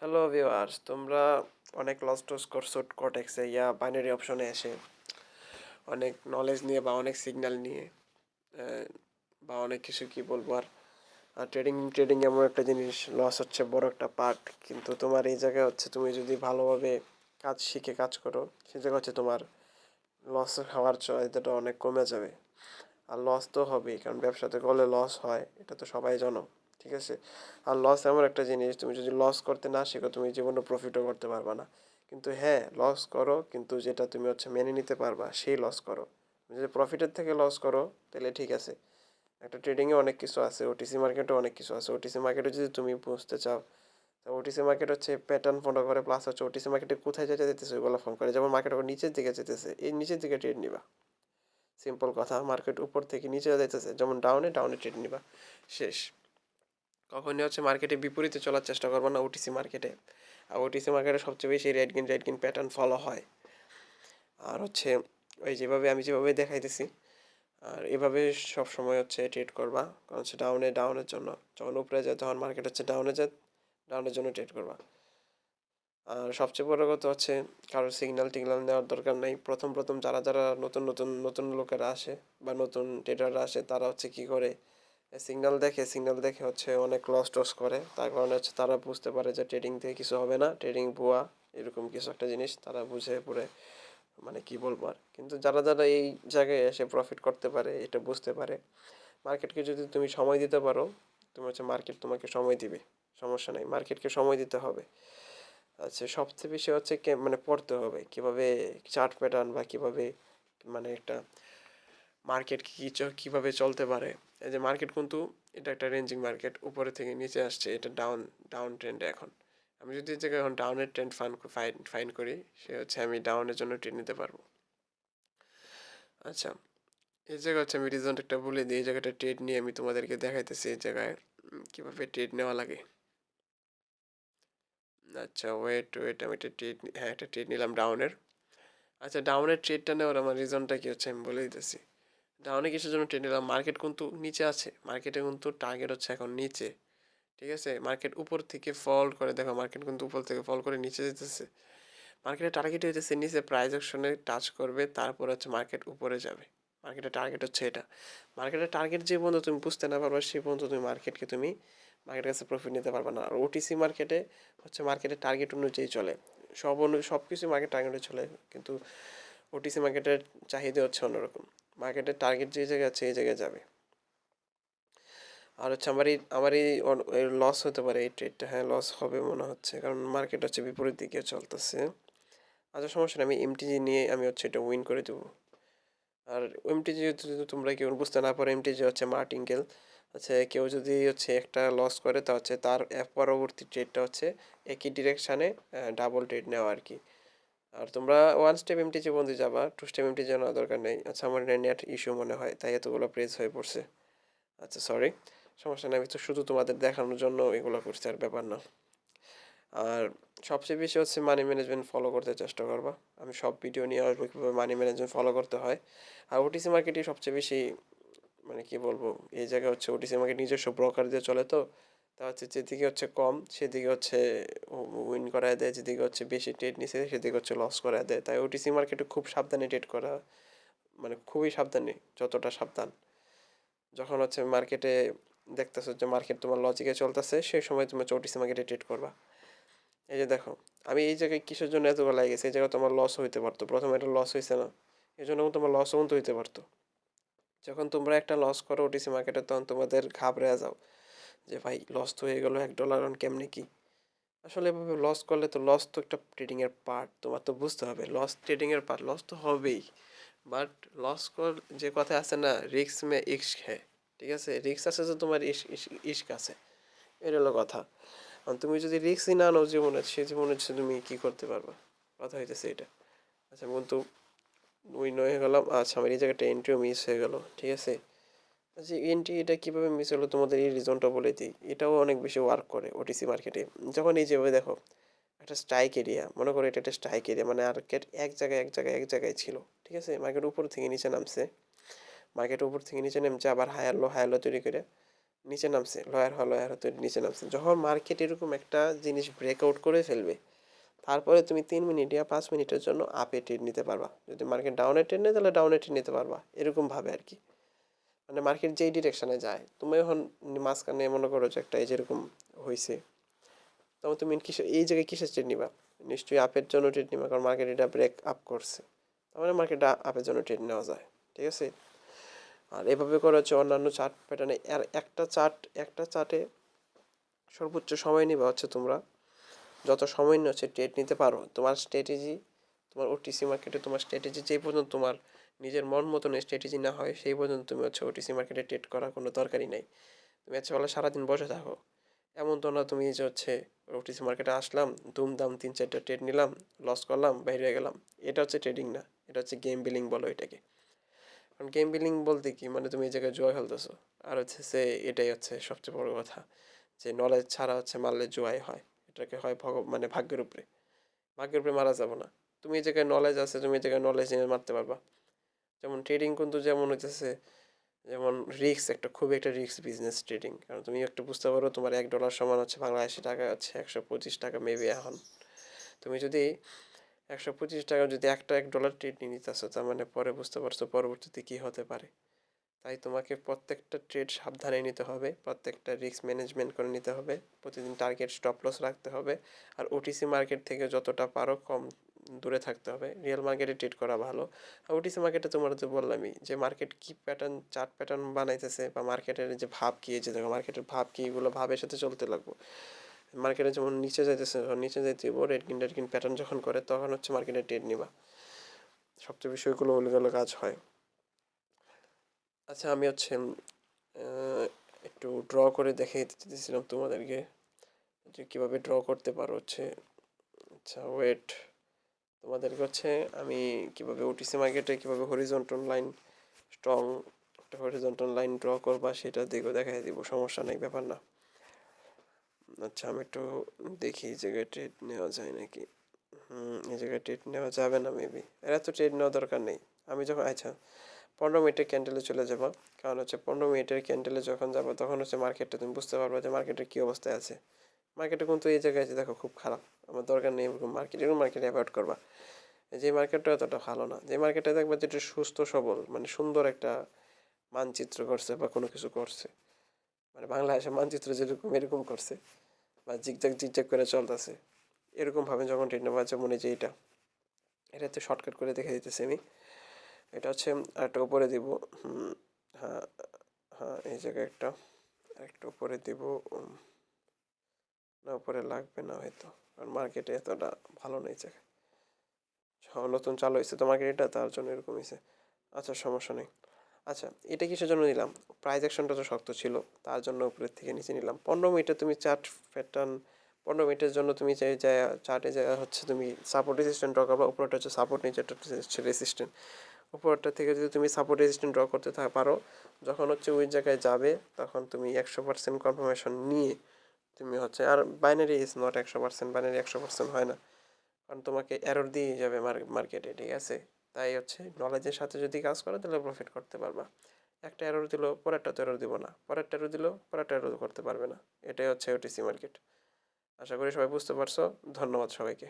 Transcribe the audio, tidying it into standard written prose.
Hello viewers, তোমরা অনেক loss toss করছো কোটেক্সে বাইনারি অপশনে এসে অনেক নলেজ নিয়ে বা অনেক সিগন্যাল নিয়ে আহ, বা অনেক কিছু কি বলবো আর ট্রেডিং ট্রেডিং এমন একটা জিনিস, লস হচ্ছে বড় একটা পার্ট। কিন্তু তোমার এই জায়গায় হচ্ছে তুমি যদি ভালোভাবে কাজ শিখে কাজ করো, সে জায়গায় হচ্ছে তোমার লস খাওয়ার চাহিদাটা অনেক কমে যাবে। আর লস তো হবেই, কারণ ব্যবসাতে করলে লস হয়, এটা তো সবাই জানো। ঠিক আছে। আর লস এমন একটা জিনিস, তুমি যদি লস করতে না শেখো তুমি জীবনে প্রফিটও করতে পারবা না। কিন্তু হ্যাঁ, লস করো, কিন্তু যেটা তুমি হচ্ছে মেনে নিতে পারবা সেই লস করো। তুমি যদি প্রফিটের থেকে লস করো তাহলে ঠিক আছে। একটা ট্রেডিংয়ে অনেক কিছু আছে, ওটিসি মার্কেটে অনেক কিছু আছে। ওটিসি মার্কেটে যদি তুমি বুঝতে চাও, তো ওটিসি মার্কেট হচ্ছে প্যাটার্ন ফলো করে, প্লাস হচ্ছে ওটিসি মার্কেটে কোথায় যেতে যেতেছে ওইগুলো ফোন করে। যেমন মার্কেট নিচের দিকে যেতেছে, এই নিচের দিকে ট্রেড নিবা। সিম্পল কথা, মার্কেট উপর থেকে নিচে যাইতেছে, যেমন ডাউনে ডাউনে ট্রেড নিবা, শেষ। কখনই হচ্ছে মার্কেটে বিপরীতে চলার চেষ্টা করবো না ওটিসি মার্কেটে। আর ওটিসি মার্কেটে সবচেয়ে বেশি রেড গিন প্যাটার্ন ফলো হয়। আর হচ্ছে ওই যেভাবে দেখাইতেছি, আর এভাবে সব সময় হচ্ছে ট্রেড করবা। কারণ হচ্ছে ডাউনের জন্য, যখন উপরে যায় তখন মার্কেট হচ্ছে ডাউনে যায়, ডাউনের জন্য ট্রেড করবা। আর সবচেয়ে বড় কথা হচ্ছে কারোর সিগন্যাল টিগনাল নেওয়ার দরকার নাই। প্রথম প্রথম যারা যারা নতুন নতুন নতুন লোকেরা আসে বা নতুন ট্রেডাররা আসে, তারা হচ্ছে কি করে, সিগন্যাল দেখে হচ্ছে অনেক লস টস করে। তার কারণে হচ্ছে তারা বুঝতে পারে যে ট্রেডিং থেকে কিছু হবে না, ট্রেডিং ভুয়া, এরকম কিছু একটা জিনিস তারা বুঝে পড়ে, মানে কি বলবো আর। কিন্তু যারা যারা এই জায়গায় এসে প্রফিট করতে পারে, এটা বুঝতে পারে, মার্কেটকে যদি তুমি সময় দিতে পারো, তুমি হচ্ছে মার্কেট তোমাকে সময় দিবে। সমস্যা নেই, মার্কেটকে সময় দিতে হবে। আচ্ছা, সবচেয়ে বেশি হচ্ছে মানে পড়তে হবে কিভাবে চার্ট প্যাটার্ন বা কিভাবে, মানে একটা মার্কেট কিভাবে চলতে পারে। এই যে মার্কেট কিন্তু এটা একটা রেঞ্জিং মার্কেট, উপরে থেকে নিচে আসছে, এটা ডাউন ডাউন ট্রেন্ডে এখন। আমি যদি এই জায়গায় এখন ডাউনের ট্রেন্ড ফাইন করি, সে হচ্ছে আমি ডাউনের জন্য ট্রেড নিতে পারবো। আচ্ছা, এই জায়গায় হচ্ছে আমি রিজনটা একটা বলে দিই, এই জায়গাটা ট্রেড নিয়ে আমি তোমাদেরকে দেখাইতেছি এই জায়গায় কিভাবে ট্রেড নেওয়া লাগে। আচ্ছা, ওয়েট আমি একটা ট্রেড, হ্যাঁ একটা ট্রেড নিলাম ডাউনের। আচ্ছা, ডাউনের ট্রেডটা নেওয়ার আমার রিজনটা কি হচ্ছে আমি বলে দিতেছি। ডাউনে কিসের জন্য ট্রেড নিলাম, মার্কেট কিন্তু নিচে আছে, মার্কেটে কিন্তু টার্গেট হচ্ছে এখন নিচে। ঠিক আছে, মার্কেট উপর থেকে ফল করে, দেখো মার্কেট কিন্তু উপর থেকে ফল করে নিচে যেতেছে। মার্কেটের টার্গেট হইতেছে নিচে প্রাইস অকশনে টাচ করবে, তারপর হচ্ছে মার্কেট উপরে যাবে। মার্কেটের টার্গেট হচ্ছে এটা। মার্কেটের টার্গেট যে পর্যন্ত তুমি বুঝতে না পারবে, সেই পর্যন্ত তুমি মার্কেটের কাছে প্রফিট নিতে পারবে না। আর ওটিসি মার্কেটে হচ্ছে মার্কেটের টার্গেট অনুযায়ী চলে, সব কিছু মার্কেট টার্গেটে চলে। কিন্তু ওটিসি মার্কেটের চাহিদা হচ্ছে অন্যরকম, মার্কেটের টার্গেট যে জায়গায় আছে এই জায়গায় যাবে। আর হচ্ছে আমার এই লস হতে পারে এই ট্রেডটা, হ্যাঁ লস হবে মনে হচ্ছে, কারণ মার্কেট হচ্ছে বিপরীত দিকে চলতেছে। আচ্ছা, সমস্যা নেই, আমি এমটিজি নিয়ে আমি হচ্ছে এটা উইন করে দেবো। আর এমটিজি যদি তোমরা কেউ বুঝতে না পারো, এমটিজি হচ্ছে মার্টিঙ্গেল। আচ্ছা, কেউ যদি হচ্ছে একটা লস করে, তা হচ্ছে তার পরবর্তী ট্রেডটা হচ্ছে একই ডিরেকশানে ডাবল ট্রেড নেওয়া আর কি। আর তোমরা ওয়ান স্টেপ এমটিজি বন্ধু যাবা, টু স্টেপ এমটিজি নেওয়ার দরকার নেই। আচ্ছা, আমার নেট ইস্যু মনে হয়, তাই এতগুলো প্রেস হয়ে পড়ছে। আচ্ছা সরি, সমস্যা নেই, আমি তো শুধু তোমাদের দেখানোর জন্য এগুলো করছি, আর ব্যাপার না। আর সবচেয়ে বেশি হচ্ছে মানি ম্যানেজমেন্ট ফলো করতে চেষ্টা করবা। আমি সব ভিডিও নিয়ে আসবো কীভাবে মানি ম্যানেজমেন্ট ফলো করতে হয়। আর ওটিসি মার্কেটই সবচেয়ে বেশি, মানে কি বলবো, এই জায়গায় হচ্ছে ওটিসি মার্কেট নিজস্ব ব্রোকার দিয়ে চলে, তো তা হচ্ছে যেদিকে হচ্ছে কম সেদিকে হচ্ছে উইন করায় দেয়, যেদিকে হচ্ছে বেশি ট্রেড নিছে সেদিকে হচ্ছে লস করায় দেয়। তাই ওটিসি মার্কেটে খুব সাবধানে ট্রেড করা, মানে খুবই সাবধানে, যতটা সাবধান। যখন হচ্ছে মার্কেটে দেখতেছো যে মার্কেট তোমার লজিকে চলতেছে, সেই সময় তুমি হচ্ছে ওটিসি মার্কেটে ট্রেড করবা। এই যে দেখো, আমি এই জায়গায় কিসের জন্য এতগুলো লাগে গেছে, এই জায়গায় তোমার লস হইতে পারতো, প্রথমে একটা লস হয়েছে না, এই জন্য তোমার লসও কিন্তু হইতে পারতো। যখন তোমরা একটা লস করো ওটিসি মার্কেটে, তখন তোমাদের ঘাবড়ে যাও যে ভাই লস তো হয়ে গেলো $1, কেমনে কি। আসলে এভাবে লস করলে তো, লস তো একটা ট্রেডিংয়ের পার্ট, তোমার তো বুঝতে হবে লস ট্রেডিংয়ের পার্ট, লস তো হবেই। বাট লস কর, যে কথা আছে না, রিস্ক মে ইশক হ্যায়। ঠিক আছে, রিস্ক আছে যে তোমার ইশক আছে, এটা হলো কথা। আর তুমি যদি রিস্কই না নাও জীবনে, সে জীবনে তুমি কী করতে পারবা, কথা হইতেছে এটা। আচ্ছা বন্ধু, উইন হয়ে গেলাম। আচ্ছা, আমার এই জায়গাটা এন্ট্রিও মিস হয়ে গেল, ঠিক আছে। আচ্ছা, এন্ট্রি এটা কীভাবে মিস হলো তোমাদের এই রিজনটা বলে দিই, এটাও অনেক বেশি ওয়ার্ক করে ওটিসি মার্কেটে। যখন এই যেভাবে দেখো, একটা স্ট্রাইক এরিয়া, মনে করো এটা একটা স্ট্রাইক এরিয়া, মানে মার্কেট এক জায়গায় ছিল। ঠিক আছে, মার্কেট উপর থেকে নিচে নামছে, মার্কেট উপর থেকে নিচে নেমছে, আবার হায়ার লো তৈরি করে নিচে নামছে, লয়ার হয়তো নিচে নামছে। যখন মার্কেট এরকম একটা জিনিস ব্রেকআউট করে ফেলবে, তারপরে তুমি 3 মিনিট বা 5 মিনিটের জন্য আপে ট্রেড নিতে পারবা। যদি মার্কেট ডাউনে ট্রেড নেয় তাহলে ডাউনে ট্রেড নিতে পারবা, এরকমভাবে আর কি। মানে মার্কেট যেই ডিরেকশনে যায়, তুমি এখন মাঝখানে মনে করো যে একটা এই যেরকম হয়েছে, তখন তুমি এই জায়গায় কিসের ট্রেড নিবা? নিশ্চয়ই আপের জন্য ট্রেড নিবা, কারণ মার্কেট এটা ব্রেক আপ করছে, তার মানে মার্কেট আপের জন্য ট্রেড নেওয়া যায়। ঠিক আছে? আর এভাবে করে হচ্ছে অন্যান্য চার্ট প্যাটার্নে। আর একটা চার্টে সর্বোচ্চ সময় নিবা হচ্ছে তোমরা যত সময় নিয়ে হচ্ছে ট্রেড নিতে পারো। তোমার স্ট্র্যাটেজি, তোমার ওটিসি মার্কেটে তোমার স্ট্র্যাটেজি যেই পর্যন্ত তোমার নিজের মন মতন স্ট্র্যাটেজি না হয়, সেই পর্যন্ত তুমি হচ্ছে ওটিসি মার্কেটে ট্রেড করার কোনো দরকারই নাই। তুমি হচ্ছে বলে সারাদিন বসে থাকো, এমন তো না। তুমি যে হচ্ছে ওটিসি মার্কেটে আসলাম, দুমদাম 3-4টা ট্রেড নিলাম, লস করলাম, বাইরে গেলাম। এটা হচ্ছে ট্রেডিং না, এটা হচ্ছে গেম বিলিং বলো এটাকে। কারণ গেম বিলিং বলতে কি, মানে তুমি এই জায়গায় জুয়া খেলতেছো। আর হচ্ছে সে এটাই হচ্ছে সবচেয়ে বড় কথা, যে নলেজ ছাড়া হচ্ছে মারলে জুয়াই হয়। এটাকে হয় মানে ভাগ্যের উপরে মারা যাবে না। তুমি এই জায়গায় নলেজ আছে, তুমি এই জায়গায় নলেজ নিয়ে মারতে পারবা। যেমন ট্রেডিং কিন্তু যেমন হইতেছে, যেমন একটা খুবই একটা রিস্ক বিজনেস ট্রেডিং। কারণ তুমি একটা বুঝতে পারো তোমার $1 সমান হচ্ছে বাংলাদেশি টাকা হচ্ছে 125 টাকা মেবি এখন। তুমি যদি 125 টাকা যদি $1 ট্রেড নিয়ে নিতেছো, তার মানে পরে বুঝতে পারছো পরবর্তীতে কি হতে পারে। তাই তোমাকে প্রত্যেকটা ট্রেড সাবধানে নিতে হবে, প্রত্যেকটা রিস্ক ম্যানেজমেন্ট করে নিতে হবে, প্রতিদিন টার্গেট স্টপ লস রাখতে হবে। আর ওটিসি মার্কেট থেকে যতটা পারো কম দূরে থাকতে হবে। রিয়েল মার্কেটে ট্রেড করা ভালো। আর ওটিসি মার্কেটে তোমার তো বললামই যে মার্কেট কি প্যাটার্ন, চার্ট প্যাটার্ন বানাইতেছে, বা মার্কেটের যে ভাব কি, এই যে দেখো মার্কেটের ভাব কি, এগুলো ভাবের সাথে চলতে লাগবো। মার্কেটে যেমন নিচে যাইতেছে, নিচে যাইতে রেড কিন প্যাটার্ন যখন করে, তখন হচ্ছে মার্কেটে ট্রেড নিবা। সবচেয়ে বিষয়গুলো ওইগুলো কাজ হয়। আচ্ছা, আমি হচ্ছে একটু ড্র করে দেখিয়ে দিতেছিলাম তোমাদেরকে যে কীভাবে ড্র করতে পারো হচ্ছে। আচ্ছা ওয়েট, তোমাদেরকে হচ্ছে আমি কীভাবে ওটিসি মার্কেটে কীভাবে হরিজন্টাল লাইন, স্ট্রং একটা হরিজন্টাল লাইন ড্র করবা সেটা দিকেও দেখাই দিব, সমস্যা নেই, ব্যাপার না। আচ্ছা আমি একটু দেখি এই জায়গায় ট্রেড নেওয়া যায় নাকি। এই জায়গায় ট্রেড নেওয়া যাবে না মেবি, এরা তো ট্রেড নেওয়ার দরকার নেই। আমি যখন আচ্ছা 15 মিনিটের ক্যান্ডেলে চলে যাবো, কারণ হচ্ছে 15 মিনিটের ক্যান্ডেলে যখন যাবো তখন হচ্ছে মার্কেটটা তুমি বুঝতে পারবে যে মার্কেটের কী অবস্থায় আছে। মার্কেটে কিন্তু এই জায়গায় আছে দেখো খুব খারাপ, আমার দরকার নেই এরকম মার্কেট অ্যাভয়েড করবা। যে মার্কেটটা এতটা ভালো না, যে মার্কেটে দেখবা যেটা সুস্থ সবল, মানে সুন্দর একটা মানচিত্র করছে বা কোনো কিছু করছে, মানে বাংলাদেশের মানচিত্র যেরকম এরকম করছে, বা জিগজাগ করে চলতেছে, এরকমভাবে যখন ট্রেড নেওয়া আছে মনে যে এটাতে শর্টকাট করে দেখে দিতেছি আমি। এটা হচ্ছে আরেকটা উপরে দিব। হ্যাঁ হ্যাঁ, এই জায়গায় একটা উপরে দিব। না উপরে লাগবে না হয়তো, কারণ মার্কেটে এতটা ভালো নেই জায়গায়, নতুন চালু হয়েছে তো মার্কেট, এটা তার জন্য এরকম হয়েছে। আচ্ছা সমস্যা নেই। আচ্ছা এটা কিসের জন্য নিলাম, প্রাইস অ্যাকশনটা তো শক্ত ছিল, তার জন্য উপরের থেকে নিচে নিলাম। 15 মিনিটে তুমি চার্ট প্যাটার্ন, 15 মিনিটের জন্য তুমি যায় চার্টে যায় হচ্ছে তুমি সাপোর্ট রেজিস্ট্যান্ট ড্র করবা। উপরটা হচ্ছে সাপোর্ট, নিচেরটা হচ্ছে রেজিস্ট্যান্ট। উপরটা থেকে যদি তুমি সাপোর্ট রেজিস্ট্যান্ট ড্র করতে পারো, যখন হচ্ছে ওই জায়গায় যাবে তখন তুমি 100% কনফার্মেশন নিয়ে তুমি হচ্ছে, আর বাইনারি ইজ নট 100%, বাইনারি 100% হয় না, কারণ তোমাকে এরর দিয়ে যাবে মার্কেটে। ঠিক আছে? তাই হচ্ছে নলেজের সাথে যদি কাজ করো তাহলে প্রফিট করতে পারবা। একটা এরর দিল, পরেরটা তো এরর দিব না, পরেরটা এরর দিল, পরেরটা এরর করতে পারবে না। এটাই হচ্ছে ওটিসি মার্কেট। আশা করি সবাই বুঝতে পারছো। ধন্যবাদ সবাইকে।